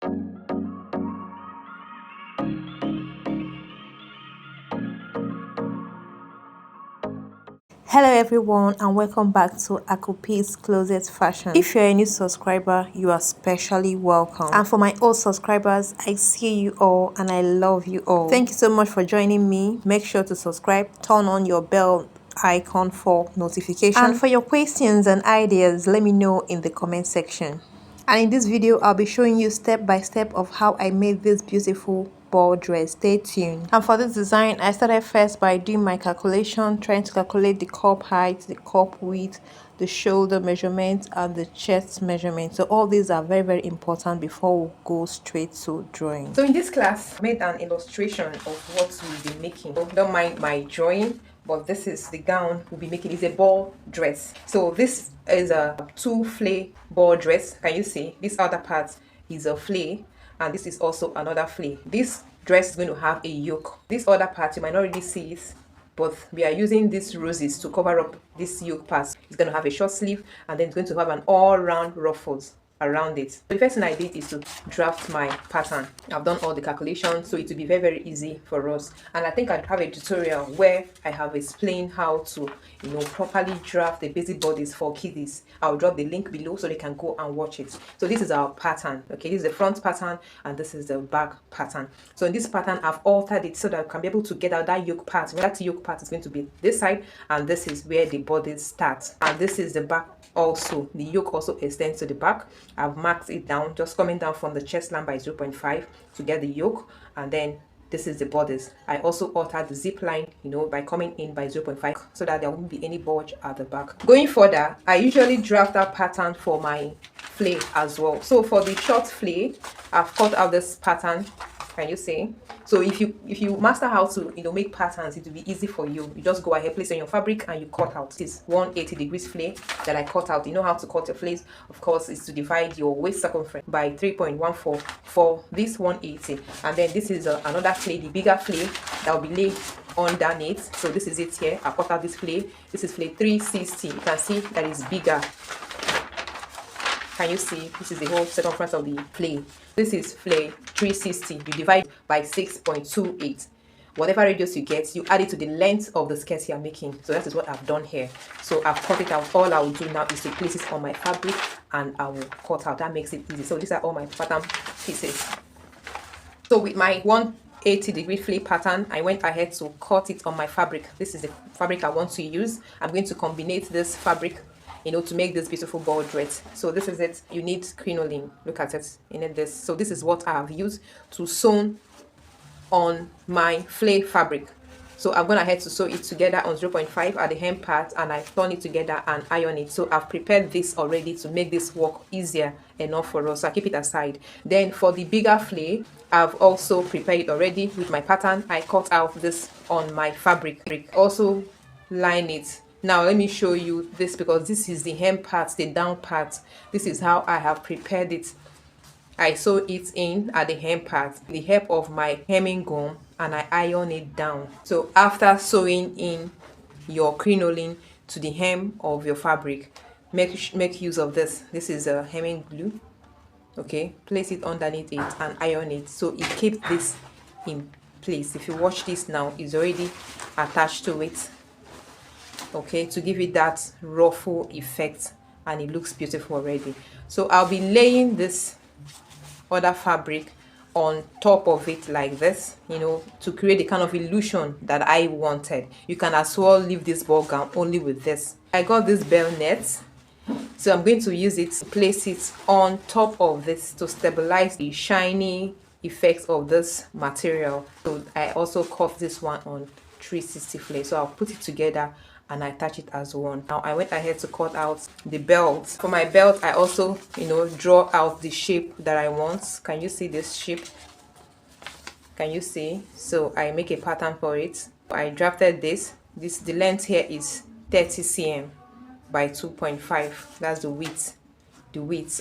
Hello everyone and welcome back to Akupi's Closet Fashion. If you're a new subscriber, you are specially welcome. And for my old subscribers, I see you all and I love you all. Thank you so much for joining me. Make sure to subscribe, turn on your bell icon for notification. And for your questions and ideas, let me know in the comment section. And in this video, I'll be showing you step by step of how I made this beautiful ball dress. Stay tuned. And for this design, I started first by doing my calculation, trying to calculate the cup height, the cup width, the shoulder measurement, and the chest measurement. So all these are very, very important before we go straight to drawing. So in this class, I made an illustration of what we'll be making. So don't mind my drawing, but this is the gown we'll be making. Is a ball dress. So this is a 2-flay ball dress. Can you see? This other part is a flay, and this is also another flay. This dress is going to have a yoke. This other part you might not really see it, but we are using these roses to cover up this yoke part. It's going to have a short sleeve, and then it's going to have an all-round ruffles around it. So the first thing I did is to draft my pattern. I've done all the calculations, so it will be very, very easy for us. And I think I have a tutorial where I have explained how to, properly draft the basic bodies for kiddies. I'll drop the link below so they can go and watch it. So this is our pattern. Okay, this is the front pattern and this is the back pattern. So in this pattern, I've altered it so that I can be able to get out that yoke part. That yoke part is going to be this side, and this is where the bodies start. And this is the back also. The yoke also extends to the back. I've marked it down, just coming down from the chest line by 0.5 to get the yoke, and then this is the bodice. I also altered the zip line, by coming in by 0.5 so that there won't be any bulge at the back. Going further, I usually draft that pattern for my flay as well. So for the short flay, I've cut out this pattern. Can you see? So if you master how to make patterns, it will be easy for you. You just go ahead, place on your fabric, and you cut out. This 180 degrees flay that I cut out. You know how to cut your flays, of course, is to divide your waist circumference by 3.14 for this 180. And then this is another flay, the bigger flay that will be laid underneath. So this is it here. I cut out this flay. This is flay 360. You can see that is bigger. Can you see? This is the whole circumference of the flay. This is flay 360. You divide by 6.28. Whatever radius you get, you add it to the length of the skirt you are making. So that is what I've done here. So I've cut it out. All I will do now is to place it on my fabric and I will cut out. That makes it easy. So these are all my pattern pieces. So with my 180-degree flay pattern, I went ahead to cut it on my fabric. This is the fabric I want to use. I'm going to combine this fabric to make this beautiful ball dress. So this is it. You need crinoline. Look at it. You need this. So this is what I have used to sew on my flay fabric. So I'm going ahead to sew it together on 0.5 at the hem part, and I turn it together and iron it. So I've prepared this already to make this work easier enough for us. So I keep it aside. Then for the bigger flay, I've also prepared it already with my pattern. I cut out this on my fabric. Also line it. Now let me show you this, because this is the hem part, the down part. This is how I have prepared it. I sew it in at the hem part with the help of my hemming gum, and I iron it down. So after sewing in your crinoline to the hem of your fabric, make use of this. This is a hemming glue. Okay, place it underneath it and iron it so it keeps this in place. If you watch this now, it's already attached to it. Okay, to give it that ruffle effect, and it looks beautiful already. So I'll be laying this other fabric on top of it like this, to create the kind of illusion that I wanted. You can as well leave this ball gown only with this. I got this bell net, so I'm going to use it to place it on top of this to stabilize the shiny effects of this material. So I also cut this one on 360 flay, so I'll put it together and I attach it as one. Now I went ahead to cut out the belt. For my belt, I also draw out the shape that I want. Can you see this shape? Can you see? So I make a pattern for it. I drafted this. The length here is 30 cm by 2.5. That's the width.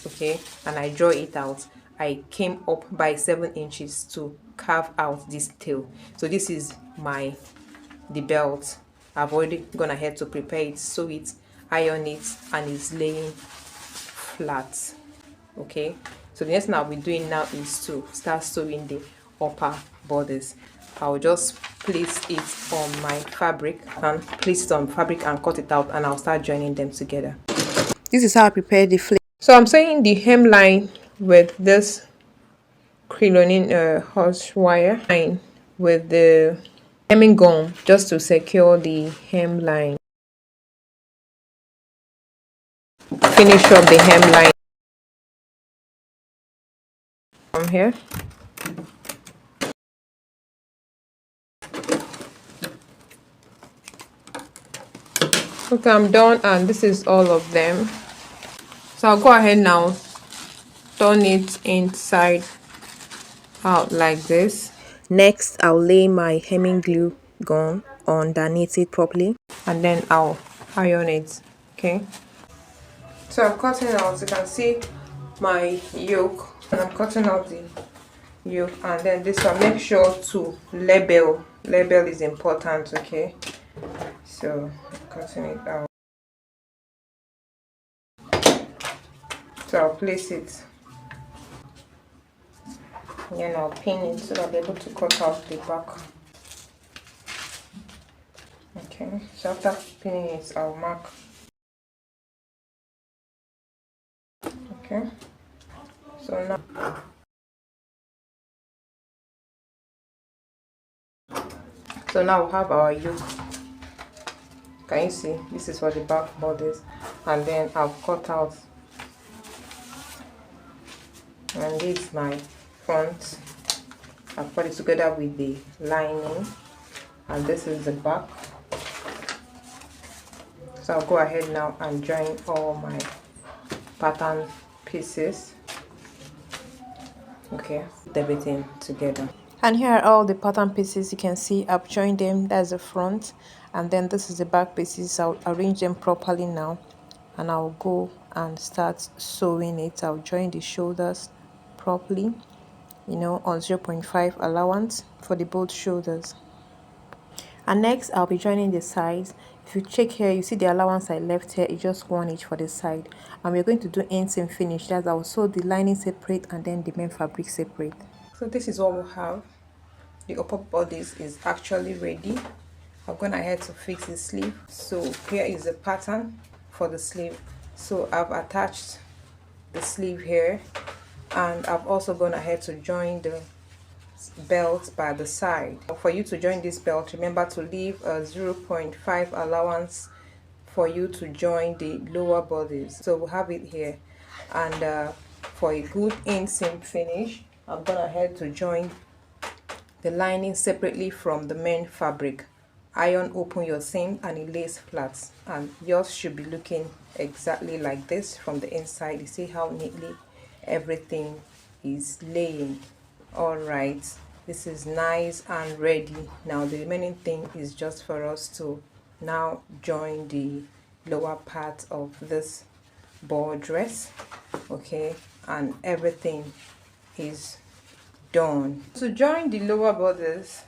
Okay, and I draw it out. I came up by 7 inches to carve out this tail. So this is the belt. I've already gone ahead to prepare it, sew it, iron it, and it's laying flat. Okay, So the next thing I'll be doing now is to start sewing the upper bodice. I'll just place it on my fabric and place it on fabric and cut it out, and I'll start joining them together. This is how I prepare the flare. So I'm sewing the hemline with this crinoline horse wire line with the hemming gum just to secure the hemline. Finish up the hemline from here. Okay, I'm done, and this is all of them. So I'll go ahead now, turn it inside out like this. Next, I'll lay my hemming glue gun underneath it properly, and then I'll iron it. Okay, so I'm cutting out. You can see my yoke, and I'm cutting out the yoke, and then this one, make sure to label is important. Okay, so cutting it out. So I'll place it, and then I'll pin it so that I'll be able to cut out the back. Okay, so after pinning it, I'll mark. Okay, so now we have our yoke. Can you see? This is for the back bodice, and then I've cut out, and this is my front. I've put it together with the lining, and this is the back. So I'll go ahead now and join all my pattern pieces. Okay, put everything together. And here are all the pattern pieces. You can see I've joined them. That's the front, and then this is the back pieces. I'll arrange them properly now, and I'll go and start sewing it. I'll join the shoulders properly, you know, on 0.5 allowance for the both shoulders. And next I'll be joining the sides. If you check here, you see the allowance I left here is just 1 inch for the side, and we're going to do inseam finish. That's I'll sew the lining separate and then the main fabric separate. So this is what we have. The upper bodice is actually ready. I've gone ahead to fix the sleeve. So here is the pattern for the sleeve. So I've attached the sleeve here, and I've also gone ahead to join the belt by the side. For you to join this belt, remember to leave a 0.5 allowance for you to join the lower bodice. So we'll have it here, and for a good inseam finish, I've gone ahead to join the lining separately from the main fabric. Iron open your seam and it lays flat, and yours should be looking exactly like this from the inside. You see how neatly everything is laying. All right, this is nice and ready. Now the remaining thing is just for us to now join the lower part of this ball dress. Okay, and everything is done. To join the lower bodice,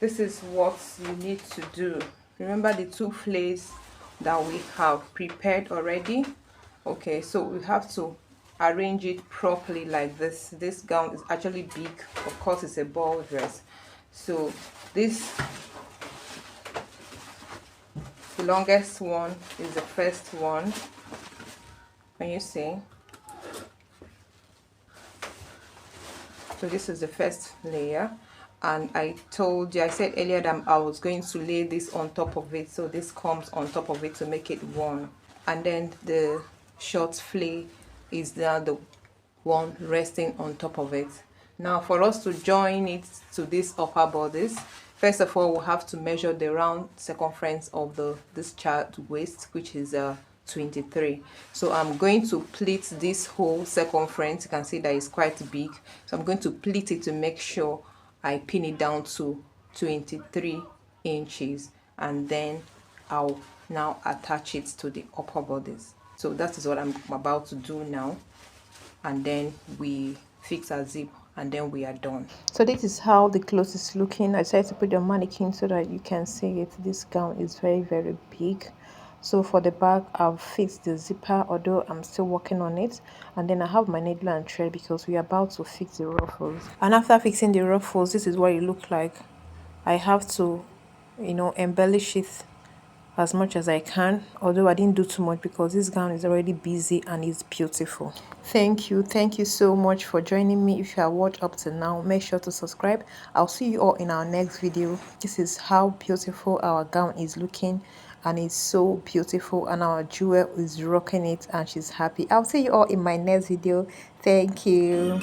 this is what you need to do. Remember the two flares that we have prepared already. Okay, so we have to arrange it properly like this. This gown is actually big, of course it's a ball dress. So this, the longest one is the first one. Can you see? So this is the first layer, and I said earlier that I was going to lay this on top of it, so this comes on top of it to make it one, and then the short flare is now the one resting on top of it. Now for us to join it to this upper bodice, first of all we'll have to measure the round circumference of this child waist, which is 23. So I'm going to pleat this whole circumference. You can see that it's quite big, so I'm going to pleat it to make sure I pin it down to 23 inches, and then I'll now attach it to the upper bodice. So that is what I'm about to do now, and then we fix our zip, and then we are done. So this is how the clothes is looking. I decided to put the mannequin so that you can see it. This gown is very, very big, So for the back, I've fixed the zipper, although I'm still working on it. And then I have my needle and thread because we're about to fix the ruffles. And after fixing the ruffles, this is what it looked like. I have to, embellish it as much as I can, although I didn't do too much because this gown is already busy and it's beautiful. Thank you so much for joining me. If you have watched up to now, make sure to subscribe. I'll see you all in our next video. This is how beautiful our gown is looking, and it's so beautiful, and our jewel is rocking it and she's happy. I'll see you all in my next video. Thank you.